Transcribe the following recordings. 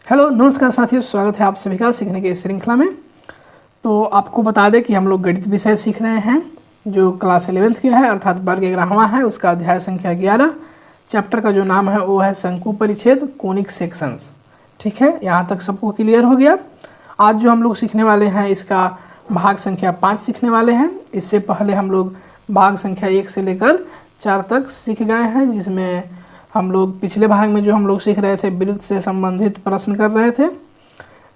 Hello नमस्कार साथियों, स्वागत है आप सभी का सीखने की इस श्रृंखला में। तो आपको बता दें कि हम लोग गणित विषय सीख रहे हैं जो क्लास 11th के है अर्थात वर्ग 11वां है। उसका अध्याय संख्या 11। चैप्टर का जो नाम है वो है शंकु परिच्छेद कोनिक सेक्शंस। ठीक है, यहाँ तक सबको क्लियर हो गया। आज जो हम लोग सीखने वाले हैं इसका भाग संख्या 5 सीखने वाले हैं। इससे पहले हम लोग भाग संख्या 1 से लेकर 4 तक सीख गए हैं, जिसमें हम लोग पिछले भाग में जो हम लोग सीख रहे थे वृत्त से संबंधित प्रश्न कर रहे थे।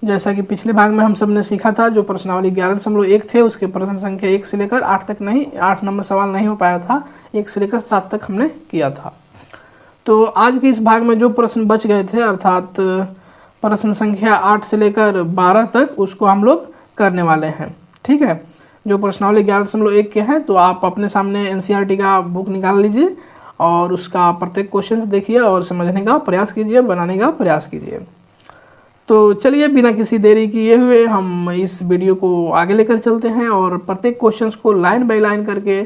जैसा कि पिछले भाग में हम सब ने सीखा था, जो प्रश्नावली 11.1 थे उसके प्रश्न संख्या 1 से लेकर 8 तक नहीं, 8 नंबर सवाल नहीं हो पाया था, 1 से लेकर 7 तक हमने किया था। तो आज के इस भाग में जो प्रश्न बच गए थे अर्थात प्रश्न संख्या 8 से लेकर 12 तक उसको हम लोग करने वाले हैं। ठीक है, जो प्रश्नावली 11.1 के हैं तो आप अपने सामने एनसीईआरटी का बुक निकाल लीजिए और उसका प्रत्येक क्वेश्चंस देखिए और समझने का प्रयास कीजिए, बनाने का प्रयास कीजिए। तो चलिए बिना किसी देरी किए हुए हम इस वीडियो को आगे लेकर चलते हैं और प्रत्येक क्वेश्चंस को लाइन बाय लाइन करके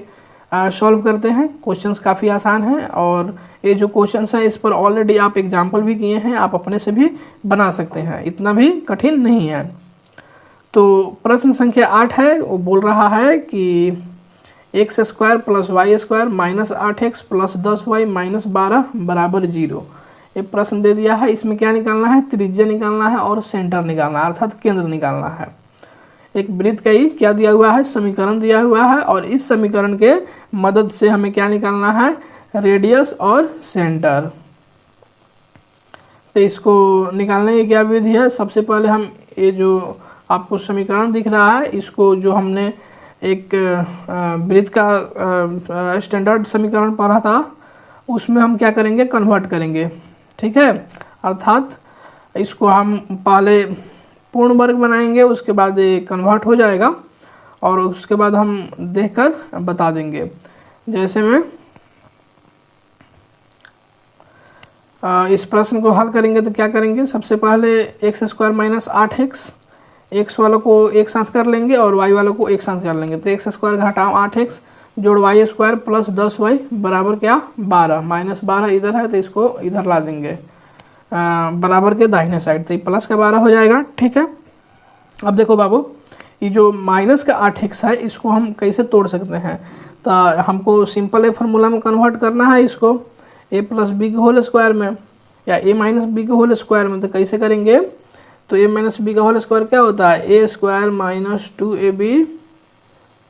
सॉल्व करते हैं। क्वेश्चंस काफ़ी आसान हैं और ये जो क्वेश्चंस हैं इस पर ऑलरेडी आप एग्जाम्पल भी किए हैं, आप अपने से भी बना सकते हैं, इतना भी कठिन नहीं है। तो प्रश्न संख्या 8 है, वो बोल रहा है कि X square plus Y square minus 8x plus 10y minus 12 बराबर 0। ये प्रश्न दे दिया है। इसमें क्या निकालना है? त्रिज्या निकालना है और सेंटर निकालना है अर्थात केंद्र निकालना है। एक वृत्त का ही क्या दिया हुआ है? समीकरण दिया हुआ है और इस समीकरण के मदद से हमें क्या निकालना है? रेडियस और सेंटर। तो इसको निकालने की क्या विधि है? सबसे पहले हम ये जो आपको समीकरण दिख रहा है इसको, जो हमने एक वृत्त का स्टैंडर्ड समीकरण पढ़ा था, उसमें हम क्या करेंगे? कन्वर्ट करेंगे। ठीक है, अर्थात इसको हम पहले पूर्ण वर्ग बनाएंगे, उसके बाद ये कन्वर्ट हो जाएगा और उसके बाद हम देखकर बता देंगे। जैसे में इस प्रश्न को हल करेंगे तो क्या करेंगे? सबसे पहले x square minus 8x, x वालों को एक साथ कर लेंगे और वाई वालों को एक साथ कर लेंगे। तो एक्स स्क्वायर घटाओ 8x जोड़ वाई स्क्वायर प्लस 10y बराबर क्या? 12। माइनस 12 इधर है तो इसको इधर ला देंगे बराबर के दाहिने साइड, तो ये प्लस का 12 हो जाएगा। ठीक है, अब देखो बाबू, ये जो माइनस का 8x है इसको हम कैसे तोड़ सकते हैं? तो हमको सिंपल ए फार्मूला में कन्वर्ट करना है इसको, ए प्लस बी के होल स्क्वायर में या ए माइनस बी के होल स्क्वायर में। तो कैसे करेंगे? तो ए माइनस बी का होल स्क्वायर क्या होता है? A square minus 2ab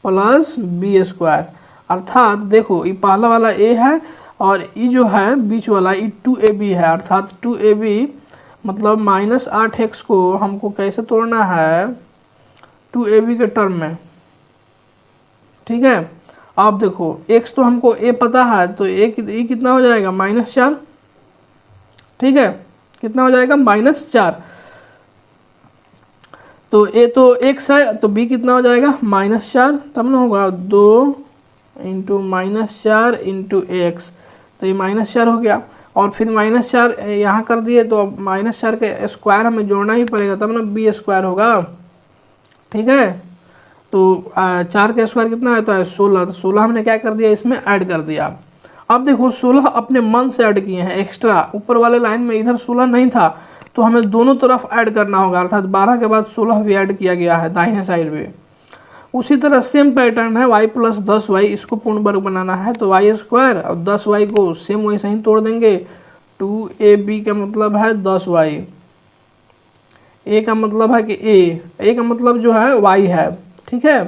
plus B square. अर्थात देखो ये पहला वाला ए है और ये जो है बीच वाला ये 2ab है, अर्थात 2ab मतलब माइनस 8x को हमको कैसे तोड़ना है? 2ab के टर्म में। ठीक है, अब देखो x तो हमको a पता है तो a कितना हो जाएगा? -4। ठीक है, कितना हो जाएगा? -4। तो a तो x है तो b कितना हो जाएगा? -4, तब ना होगा 2 इंटू -4 इंटू x, तो ये -4 हो गया। और फिर -4 यहाँ कर दिए तो अब -4 के स्क्वायर हमें जोड़ना ही पड़ेगा तब ना b स्क्वायर होगा। ठीक है, तो 4 का स्क्वायर कितना होता है? 16। तो 16 हमने क्या कर दिया? इसमें ऐड कर दिया। अब देखो 16 अपने मन से ऐड किए हैं एक्स्ट्रा, ऊपर वाले लाइन में इधर 16 नहीं था तो हमें दोनों तरफ ऐड करना होगा, अर्थात 12 के बाद 16 भी ऐड किया गया है दाहिने साइड में। उसी तरह सेम पैटर्न है, y प्लस 10y, इसको पूर्ण वर्ग बनाना है तो y स्क्वायर और 10y को सेम वैसे ही तोड़ देंगे। 2ab का मतलब है 10y, a का मतलब है कि a का मतलब जो है y है। ठीक है,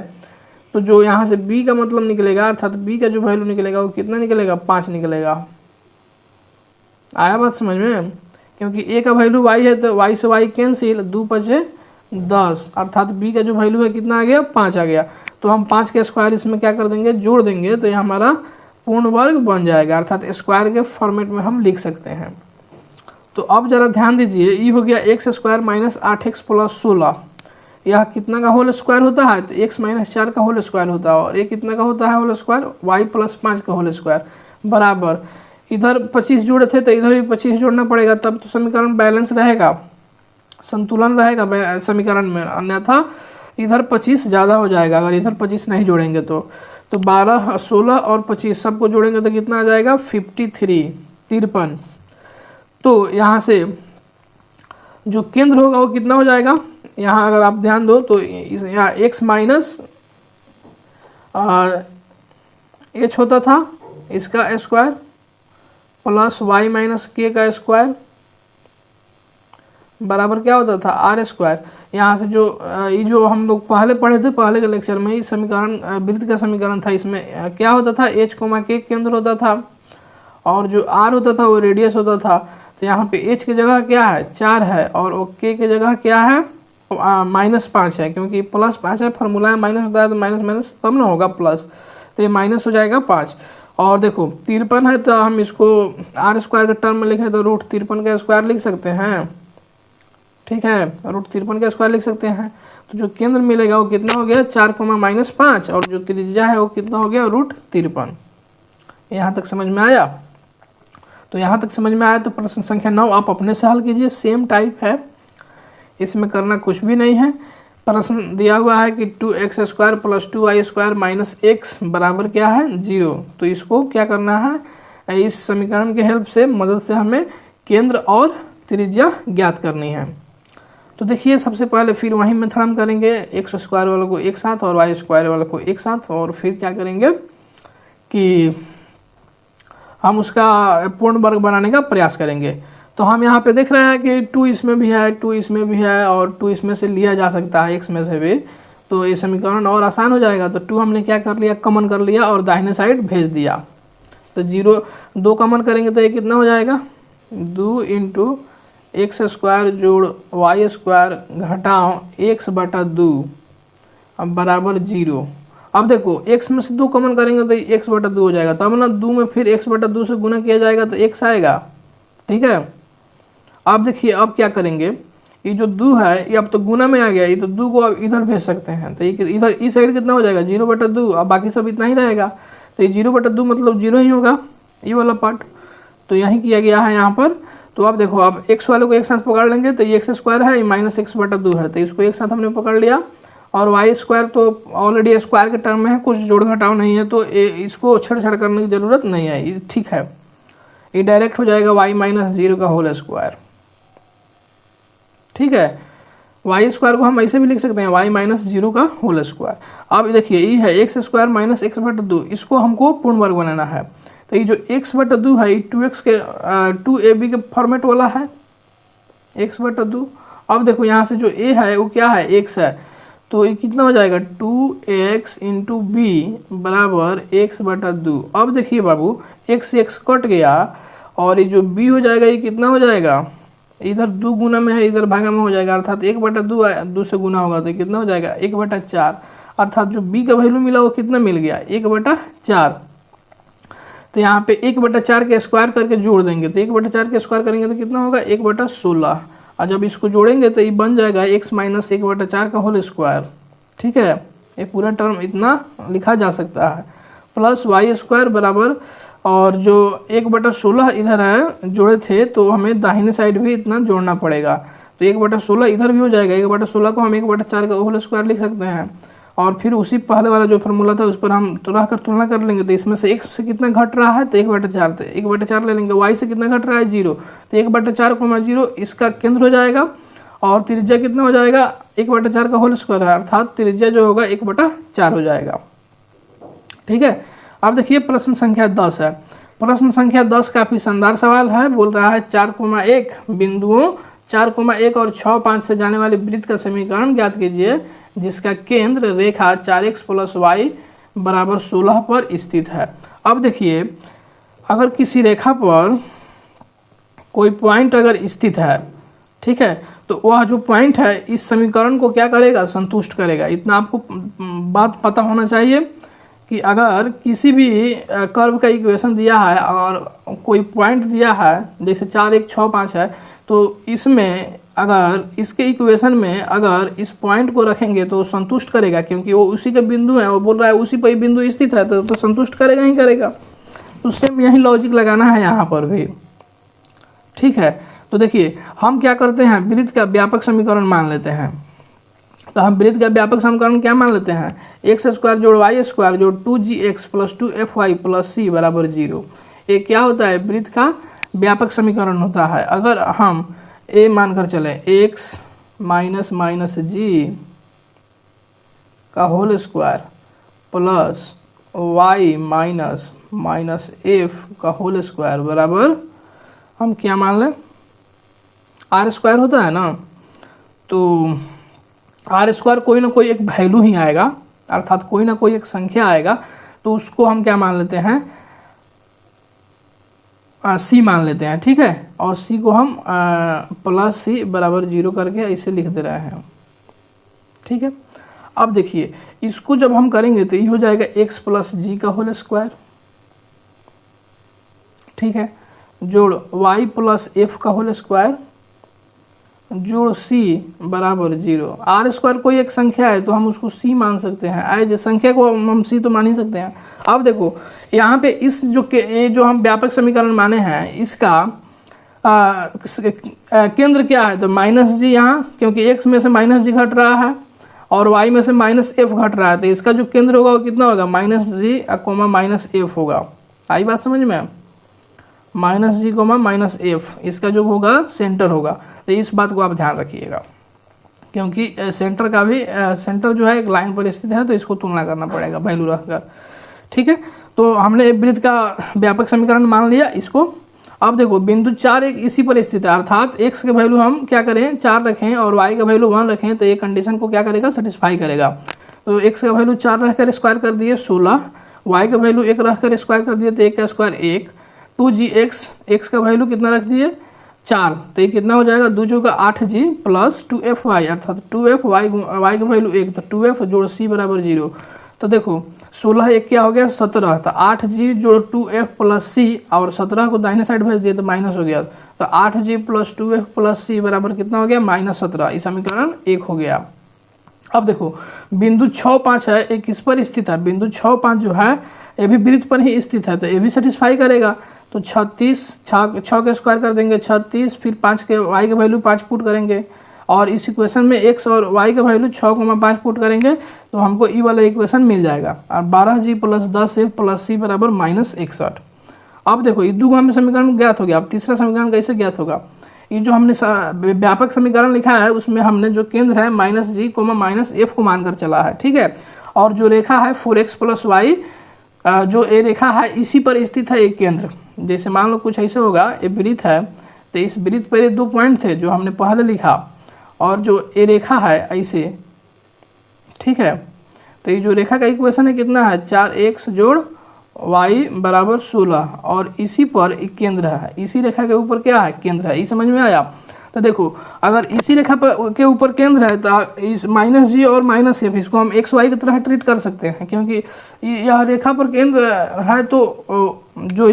तो जो यहाँ से b का मतलब निकलेगा अर्थात b का जो वैल्यू निकलेगा वो कितना निकलेगा? 5 निकलेगा। आया बात समझ में? क्योंकि a का वैल्यू y है तो y से y कैंसिल, 2 5 10, अर्थात b का जो वैल्यू है कितना आ गया? 5 आ गया। तो हम 5 के स्क्वायर इसमें क्या कर देंगे? जोड़ देंगे, तो ये हमारा पूर्ण वर्ग बन जाएगा, अर्थात स्क्वायर के फॉर्मेट में हम लिख सकते हैं। तो अब जरा ध्यान दीजिए, ये हो गया x square minus 8x plus 16, यह कितना का होल स्क्वायर होता है? तो x माइनस 4 का होल स्क्वायर होता है और ये कितना का होता है होल स्क्वायर? y प्लस 5 का होल स्क्वायर बराबर, इधर 25 जोड़े थे तो इधर भी 25 जोड़ना पड़ेगा, तब तो समीकरण बैलेंस रहेगा, संतुलन रहेगा समीकरण में, अन्यथा इधर 25 ज़्यादा हो जाएगा अगर इधर 25 नहीं जोड़ेंगे तो 12, 16 और 25 सबको जोड़ेंगे तो कितना आ जाएगा? 53। तो यहाँ से जो केंद्र होगा वो कितना हो जाएगा, यहाँ अगर आप ध्यान दो तो इस यहाँ x माइनस h होता था इसका स्क्वायर प्लस y माइनस के का स्क्वायर बराबर क्या होता था आर स्क्वायर। यहाँ से जो ये जो हम लोग पहले पढ़े थे पहले के लेक्चर में, इस समीकरण वृत्त का समीकरण था, इसमें क्या होता था h कोमा के केंद्र होता था और जो r होता था वो रेडियस होता था। तो यहाँ पे h की जगह क्या है 4 है और k की जगह क्या है -5 है, क्योंकि +5 है, फार्मूला है माइनस होता है तो माइनस माइनस तब ना होगा प्लस, तो ये माइनस हो जाएगा 5। और देखो 53 है तो हम इसको आर स्क्वायर के टर्म में लिखें तो √53 का स्क्वायर लिख सकते हैं, ठीक है, √53 का स्क्वायर लिख सकते हैं। तो जो केंद्र मिलेगा वो कितना हो गया 4 -5 और जो त्रिज्या है वो कितना हो गया √53। यहाँ तक समझ में आया? तो यहाँ तक समझ में आया तो प्रश्न संख्या 9 आप अपने से हल कीजिए, सेम टाइप है, इसमें करना कुछ भी नहीं है। प्रश्न दिया हुआ है कि 2x² + 2y² - x बराबर क्या है 0। तो इसको क्या करना है, इस समीकरण के हेल्प से मदद से हमें केंद्र और त्रिज्या ज्ञात करनी है। तो देखिए सबसे पहले फिर वही मेथड हम करेंगे, x² वाले को एक साथ और y² वाले को एक साथ, और फिर क्या करेंगे कि हम उसका पूर्ण वर्ग बनाने का प्रयास करेंगे। तो हम यहाँ पे देख रहे हैं कि 2 इसमें भी है, 2 इसमें भी है और 2 इसमें से लिया जा सकता है x में से भी, तो ये समीकरण और आसान हो जाएगा। तो 2 हमने क्या कर लिया कॉमन कर लिया और दाहिने साइड भेज दिया, तो 2 कॉमन करेंगे तो ये कितना हो जाएगा 2 × x² जोड़ y² घटाओ x/2 अब बराबर 0। अब देखो x में से 2 कॉमन करेंगे तो x/2 हो जाएगा, तब ना 2 में फिर x/2 से गुना किया जाएगा तो x आएगा, ठीक है। अब देखिए अब क्या करेंगे, ये जो 2 है ये अब तो गुना में आ गया, ये तो 2 को अब इधर भेज सकते हैं, तो ये इधर इस साइड कितना हो जाएगा 0/2, अब बाकी सब इतना ही रहेगा, तो ये 0/2 मतलब 0 ही होगा ये वाला पार्ट, तो यही किया गया है यहाँ पर। तो अब देखो अब x वाले को एक साथ पकड़ लेंगे तो ये x² है, ये -x/2 है, तो इसको एक साथ हमने पकड़ लिया, और y² तो ऑलरेडी स्क्वायर के टर्म में है, कुछ जोड़ घटाव नहीं है, तो इसको छेड़छाड़ करने की ज़रूरत नहीं है, ये ठीक है, ये डायरेक्ट हो जाएगा y - 0 का होल स्क्वायर, ठीक है। y² को हम ऐसे भी लिख सकते हैं y - 0 का होल स्क्वायर। अब देखिए ये है x² - x/2, इसको हमको पूर्ण वर्ग बनाना है, तो ये जो x/2 है ये 2x के 2ab के फॉर्मेट वाला है x/2। अब देखो यहाँ से जो a है वो क्या है x है, तो ये कितना हो जाएगा 2x × b बराबर x/2। अब देखिए बाबू x कट गया और ये जो b हो जाएगा ये कितना हो जाएगा, इधर 2 गुना में है इधर भागा में हो जाएगा, अर्थात 1/2 से गुना होगा तो कितना हो जाएगा 1/4, अर्थात जो b का वैल्यू मिला वो कितना मिल गया 1/4। तो यहाँ पे 1/4 के स्क्वायर करके जोड़ देंगे, तो 1/4 के स्क्वायर करेंगे तो कितना होगा 1/16, और जब इसको जोड़ेंगे तो ये बन जाएगा x - 1/4 का होल स्क्वायर, ठीक है। ये पूरा टर्म इतना लिखा जा सकता है, प्लस y² बराबर, और जो 1/16 इधर है जोड़े थे तो हमें दाहिने साइड भी इतना जोड़ना पड़ेगा, तो 1/16 इधर भी हो जाएगा, 1/16 को हम 1/4 का होल स्क्वायर लिख सकते हैं, और फिर उसी पहले वाला जो फार्मूला था उस पर हम तुलना कर लेंगे, तो इसमें से x से कितना घट रहा है तो 1/4, तो 1/4 ले लेंगे, y से कितना घट रहा है 0, तो 1/4, 0 इसका केंद्र हो जाएगा, और त्रिज्या कितना हो जाएगा 1/4 का होल स्क्वायर है, अर्थात त्रिज्या जो होगा 1/4 हो जाएगा, ठीक है। अब देखिए प्रश्न संख्या 10 है। प्रश्न संख्या 10 काफ़ी शानदार सवाल है, बोल रहा है 4,1 बिंदुओं 4,1 और 6,5 से जाने वाले वृत्त का समीकरण ज्ञात कीजिए जिसका केंद्र रेखा 4x + y बराबर 16 पर स्थित है। अब देखिए अगर किसी रेखा पर कोई पॉइंट अगर स्थित है, ठीक है, तो वह जो पॉइंट है इस समीकरण को क्या करेगा संतुष्ट करेगा। इतना आपको बात पता होना चाहिए कि अगर किसी भी कर्व का इक्वेशन दिया है और कोई पॉइंट दिया है जैसे 4, 1, 6, 5 है, तो इसमें अगर इसके इक्वेशन में अगर इस पॉइंट को रखेंगे तो संतुष्ट करेगा, क्योंकि वो उसी के बिंदु है, वो बोल रहा है उसी पर ही बिंदु स्थित है, तो संतुष्ट करेगा ही करेगा। तो सेम यही लॉजिक लगाना है यहाँ पर भी, ठीक है। तो देखिए हम क्या करते हैं, वृत्त का व्यापक समीकरण मान लेते हैं। तो हम वृत्त का व्यापक समीकरण क्या मान लेते हैं, x² जोड़ y² जोड़ 2gx + 2fy + c बराबर 0। ये क्या होता है, वृत्त का व्यापक समीकरण होता है। अगर हम ए मानकर चले x माइनस माइनस जी का whole square plus y minus minus F का होल स्क्वायर बराबर हम क्या मान लें, आर स्क्वायर होता है ना, तो आर स्क्वायर कोई ना कोई एक वैल्यू ही आएगा, अर्थात कोई ना कोई एक संख्या आएगा, तो उसको हम क्या मान लेते हैं, सी मान लेते हैं, ठीक है। और सी को हम प्लस सी बराबर 0 करके इसे लिख दे रहे हैं, ठीक है। अब देखिए इसको जब हम करेंगे तो ये हो जाएगा x प्लस जी का होल स्क्वायर, ठीक है, जोड़ y प्लस एफ का होल स्क्वायर जोड़ c बराबर 0। आर स्क्वायर कोई एक संख्या है तो हम उसको c मान सकते हैं, एज संख्या को हम c तो मान ही सकते हैं। अब देखो यहाँ पे इस जो हम व्यापक समीकरण माने हैं इसका केंद्र क्या है, तो माइनस जी यहाँ, क्योंकि x में से माइनस जी घट रहा है और y में से माइनस एफ घट रहा है, तो इसका जो केंद्र होगा वो कितना होगा, माइनस जी कोमा माइनस एफ होगा। आई बात समझ में, माइनस जी कोमा माइनस एफ इसका जो होगा सेंटर होगा। तो इस बात को आप ध्यान रखिएगा, क्योंकि सेंटर का भी सेंटर जो है एक लाइन पर स्थित है, तो इसको तुलना करना पड़ेगा वैल्यू रखकर, ठीक है। तो हमने वृत्त का व्यापक समीकरण मान लिया इसको। अब देखो बिंदु 4 एक इसी पर स्थित है, अर्थात x के वैल्यू हम क्या करें 4 रखें और y का वैल्यू 1 रखें, तो ये कंडीशन को क्या करेगा, सेटिस्फाई करेगा। तो x का वैल्यू 4 रखकर स्क्वायर कर दिए 16, y का वैल्यू 1 रखकर स्क्वायर कर दिए तो 1 का स्क्वायर 1, 2gx x का वैल्यू कितना रख दिए 4, तो ये कितना हो जाएगा 2 चौका 8g प्लस 2fy, अर्थात 2f y का वैल्यू 1, तो 2f जोड़ c बराबर 0। तो देखो 16 एक क्या हो गया 17, तो 8g जोड़ 2f प्लस c, और 17 को दाहिने साइड भेज दिए तो माइनस हो गया, तो 8g plus 2f plus c बराबर कितना हो गया -17। इस समीकरण 1 हो गया। अब देखो बिंदु 6-5 है, एक किस पर स्थित है, बिंदु 6-5 जो है ये भी वृत्त पर ही स्थित है, तो ये भी सेटिस्फाई करेगा। तो 36 6 के स्क्वायर कर देंगे 36, फिर 5 के y के वैल्यू 5 पुट करेंगे, और इस इक्वेशन में x और y का वैल्यू 6,5 पुट करेंगे तो हमको ई वाला इक्वेशन मिल जाएगा, और 12g plus 10f plus c बराबर -61। अब देखो ये दो हमें समीकरण ज्ञात हो गया। अब तीसरा समीकरण कैसे ज्ञात होगा, ये जो हमने व्यापक समीकरण लिखा है उसमें हमने जो केंद्र है -g माइनस एफ को मानकर चला है, ठीक है। और जो रेखा है 4x प्लस वाई, जो ये रेखा है इसी पर स्थित है एक केंद्र। जैसे मान लो कुछ ऐसे होगा, ये वृत्त है, तो इस वृत्त पर ये 2 पॉइंट थे जो हमने पहले लिखा, और जो ये रेखा है ऐसे, ठीक है। तो ये जो रेखा का इक्वेशन है कितना है 4x जोड़ y बराबर 16, और इसी पर एक केंद्र है, इसी रेखा के ऊपर क्या है केंद्र है, ये समझ में आया। तो देखो अगर इसी रेखा पर के ऊपर केंद्र है तो इस -g और -f इसको हम x y की तरह ट्रीट कर सकते हैं, क्योंकि यह रेखा पर केंद्र है, तो जो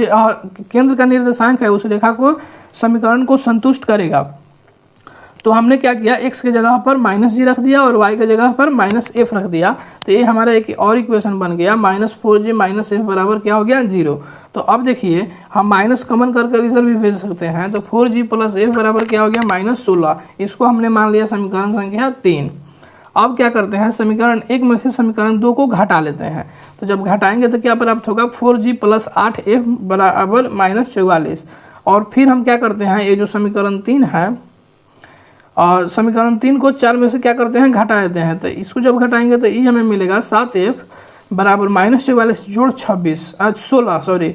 केंद्र का निर्देशांक है उस रेखा को समीकरण को संतुष्ट करेगा। तो हमने क्या किया, x के जगह पर -g रख दिया और y के जगह पर -f रख दिया, तो ये हमारा एक और इक्वेशन बन गया -4g -f बराबर क्या हो गया 0। तो अब देखिए हम माइनस कॉमन कर इधर भी भेज सकते हैं, तो 4g प्लस f बराबर क्या हो गया -16। इसको हमने मान लिया समीकरण संख्या 3। अब क्या करते हैं, समीकरण 1 में से समीकरण 2 को घटा लेते हैं, तो जब घटाएंगे तो क्या प्राप्त होगा 4g प्लस 8f बराबर -44। और फिर हम क्या करते हैं, ये जो समीकरण 3 है, और समीकरण 3 को 4 में से क्या करते हैं घटा देते हैं, तो इसको जब घटाएंगे तो ये हमें मिलेगा 7f बराबर -44 जोड़ 16 सॉरी।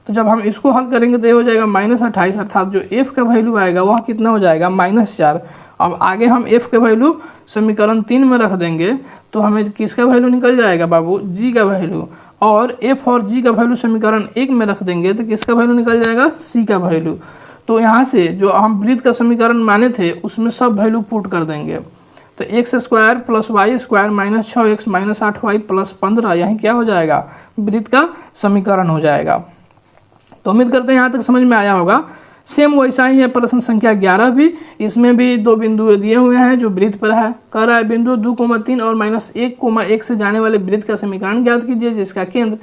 तो जब हम इसको हल करेंगे तो ये हो जाएगा -28, अर्थात जो f का वैल्यू आएगा वह कितना हो जाएगा -4। अब आगे हम f का वैल्यू समीकरण 3 में रख देंगे तो हमें किसका वैल्यू निकल जाएगा बाबू, g का वैल्यू, और f और g का वैल्यू समीकरण 1 में रख देंगे तो किसका वैल्यू निकल जाएगा, c का वैल्यू। तो यहाँ से जो हम वृत्त का समीकरण माने थे उसमें सब वैल्यू पुट कर देंगे, तो x square plus Y square -6x -8y plus 15 यही क्या हो जाएगा, वृत्त का समीकरण हो जाएगा। तो उम्मीद करते हैं यहाँ तक समझ में आया होगा। सेम वैसा ही है प्रश्न संख्या 11 भी, इसमें भी 2 बिंदु दिए हुए हैं जो वृत्त पर है। कह रहा है बिंदु 2,3 और -1,1 से जाने वाले वृत्त का समीकरण ज्ञात कीजिए जिसका केंद्र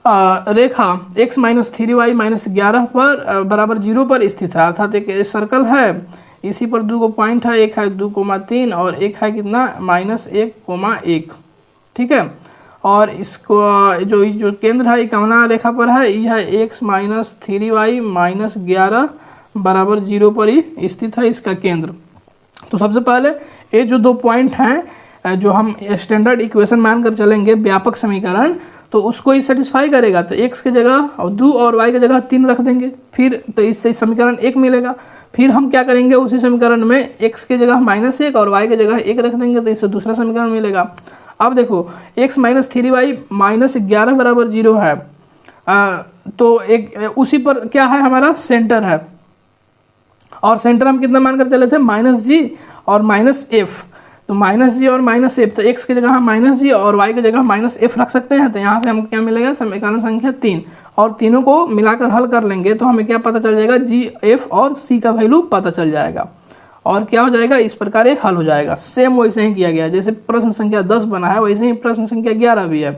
रेखा x -3y -11 पर बराबर 0 पर स्थित है, अर्थात एक सर्कल है, इसी पर 2 पॉइंट है, एक है 2,3 और एक है कितना -1,1, ठीक है। और इसको जो केंद्र है कमना रेखा पर है, ये है x -3y -11 बराबर 0 पर ही स्थित है इसका केंद्र। तो सबसे पहले ये जो 2 पॉइंट हैं जो हम स्टैंडर्ड इक्वेशन मानकर चलेंगे व्यापक समीकरण, तो उसको ही सेटिस्फाई करेगा। तो x की जगह और 2 और y की जगह 3 रख देंगे, फिर तो इससे समीकरण 1 मिलेगा। फिर हम क्या करेंगे, उसी समीकरण में x की जगह -1 और y की जगह 1 रख देंगे, तो इससे दूसरा समीकरण मिलेगा। अब देखो x - 3y -11 बराबर 0 है। तो एक उसी पर क्या है, हमारा सेंटर है, और सेंटर हम कितना मानकर चले थे, -g और -f। तो -g और -f, तो x की जगह हम -g और y की जगह -f रख सकते हैं। तो यहाँ से हमको क्या मिलेगा, समीकरण संख्या 3, और तीनों को मिलाकर हल कर लेंगे तो हमें क्या पता चल जाएगा, g, f और c का वैल्यू पता चल जाएगा। और क्या हो जाएगा, इस प्रकार ये हल हो जाएगा। सेम वैसे ही किया गया, जैसे प्रश्न संख्या 10 बना है वैसे ही प्रश्न संख्या 11 भी है।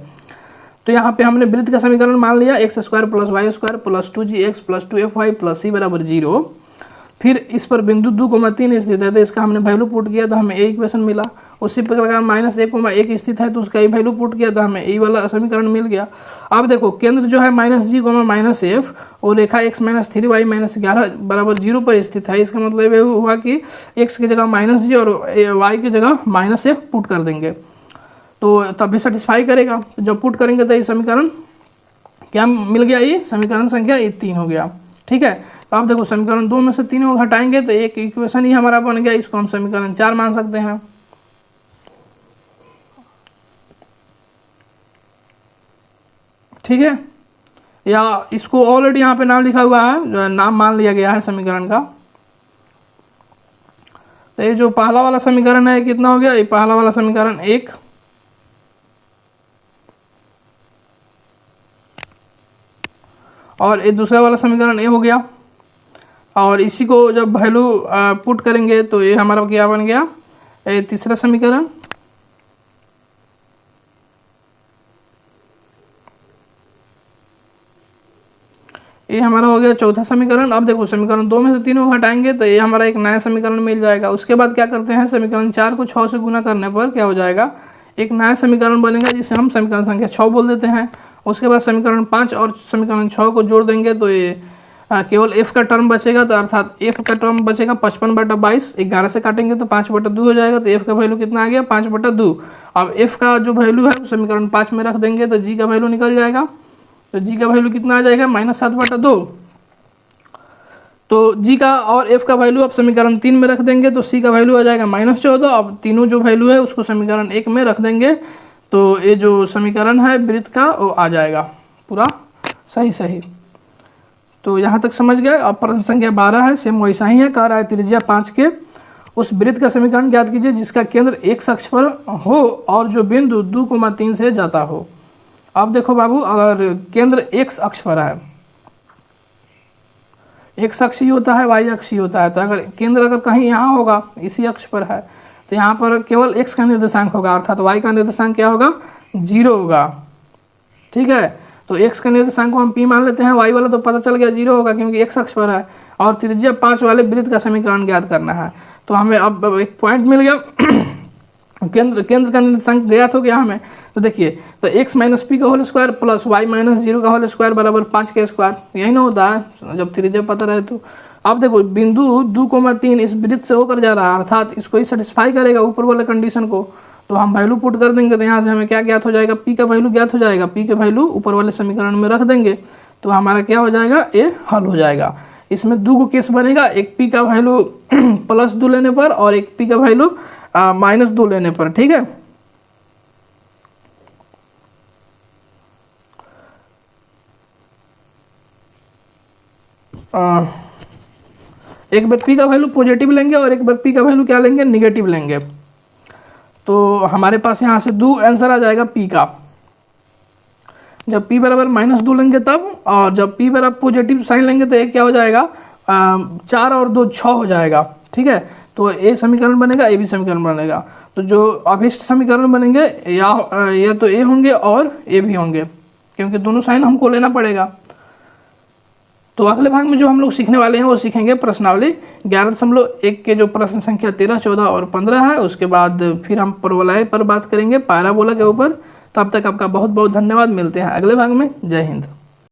तो यहाँ पे हमने वृत्त का समीकरण मान लिया, x² + y² + 2gx + 2fy + c बराबर 0। फिर इस पर बिंदु 2,3 स्थित है, तो इसका हमने वैल्यू पुट किया तो हमें ए इक्वेशन मिला। उसी प्रकार -1,1 स्थित है तो उसका ही वैल्यू पुट किया तो हमें ए वाला समीकरण मिल गया। अब देखो केंद्र जो है -g, -f और रेखा x - 3y -11 बराबर 0 पर स्थित है। इसका मतलब ये हुआ कि x की जगह -g और y की जगह -f पुट कर देंगे तो तभी सेटिस्फाई करेगा। जब पुट करेंगे तो ये समीकरण क्या मिल गया, ये समीकरण संख्या 3 हो गया। ठीक है, तो आप देखो समीकरण 2 में से 3 को घटाएंगे तो एक इक्वेशन ही हमारा बन गया, इसको हम समीकरण 4 मान सकते हैं। ठीक है, या इसको ऑलरेडी यहाँ पे नाम लिखा हुआ है, नाम मान लिया गया है समीकरण का। तो ये जो पहला वाला समीकरण है कितना हो गया, ये पहला वाला समीकरण 1, और ये दूसरा वाला समीकरण ए हो गया। और इसी को जब वैल्यू पुट करेंगे तो ये हमारा क्या बन गया, ये तीसरा समीकरण। ये हमारा हो गया चौथा समीकरण। अब देखो समीकरण 2 में से 3 को हटाएंगे तो ये हमारा एक नया समीकरण मिल जाएगा। उसके बाद क्या करते हैं, समीकरण 4 को 6 से गुना करने पर क्या हो जाएगा, एक नया समीकरण बनेगा जिसे हम समीकरण संख्या 6 बोल देते हैं। उसके बाद समीकरण 5 और समीकरण 6 को जोड़ देंगे तो ये केवल f का टर्म बचेगा, तो अर्थात f का टर्म बचेगा 55/22, 11 से काटेंगे तो 5/2 हो जाएगा। तो f का वैल्यू कितना आ गया, 5/2। अब f का जो वैल्यू है समीकरण 5 में रख देंगे तो g का वैल्यू निकल जाएगा। तो g का वैल्यू कितना आ जाएगा, -7/2। तो g का और f का वैल्यू अब समीकरण 3 में रख देंगे तो c का वैल्यू आ जाएगा -14। अब तीनों जो वैल्यू है उसको समीकरण 1 में रख देंगे तो ये जो समीकरण है वृत्त का वो आ जाएगा पूरा सही। तो यहाँ तक समझ गए। अब प्रश्न संख्या 12 है, सेम वैसा ही है। कह रहा है त्रिज्या 5 के उस वृत्त का समीकरण ज्ञात कीजिए जिसका केंद्र x अक्ष पर हो और जो बिंदु 2,3 से जाता हो। अब देखो बाबू, अगर केंद्र x अक्ष पर है, x अक्ष ही होता है, y अक्ष ही होता है, तो अगर केंद्र अगर कहीं यहाँ होगा इसी अक्ष पर है तो यहाँ पर केवल x का निर्देशांक होगा, अर्थात y का निर्देशांक क्या होगा, 0 होगा। ठीक है, तो x का निर्देशांक को हम p मान लेते हैं, y वाला तो पता चल गया 0 होगा क्योंकि x अक्ष पर है, और त्रिज्या 5 वाले वृत्त का समीकरण ज्ञात करना है। तो हमें अब एक पॉइंट मिल गया केंद्र का निर्देशांक ज्ञात हो गया हमें। तो देखिए, तो x - p का होल स्क्वायर प्लस y - 0 का होल स्क्वायर बराबर 5 का स्क्वायर, यही ना होता है जब त्रिज्या पता रहे तो। अब देखो बिंदु 2,3 इस वृत्त से होकर जा रहा है, अर्थात इसको ही सेटिस्फाई करेगा ऊपर वाले कंडीशन को। तो हम वैल्यू पुट कर देंगे तो यहाँ से हमें क्या ज्ञात हो जाएगा, p का वैल्यू ज्ञात हो जाएगा। p का वैल्यू ऊपर वाले समीकरण में रख देंगे तो हमारा क्या हो जाएगा, ये हल हो जाएगा। इसमें 2 केस बनेगा, एक p का वैल्यू +2 लेने पर और एक p का वैल्यू -2 लेने पर। ठीक है, एक बार p का वैल्यू पॉजिटिव लेंगे और एक बार p का वैल्यू क्या लेंगे, निगेटिव लेंगे। तो हमारे पास यहाँ से 2 आंसर आ जाएगा p का। जब p बराबर -2 लेंगे तब, और जब p बराबर पॉजिटिव साइन लेंगे तो एक क्या हो जाएगा, 4 और 2 6 हो जाएगा। ठीक है, तो ए समीकरण बनेगा, ए भी समीकरण बनेगा। तो जो अभिष्ट समीकरण बनेंगे या तो ए होंगे और ए भी होंगे, क्योंकि दोनों साइन हमको लेना पड़ेगा। तो अगले भाग में जो हम लोग सीखने वाले हैं वो सीखेंगे प्रश्नावली 11.1 के जो प्रश्न संख्या 13, 14 और 15 है। उसके बाद फिर हम परवलय पर बात करेंगे, पैराबोला के ऊपर। तब तक आपका बहुत बहुत धन्यवाद, मिलते हैं अगले भाग में। जय हिंद।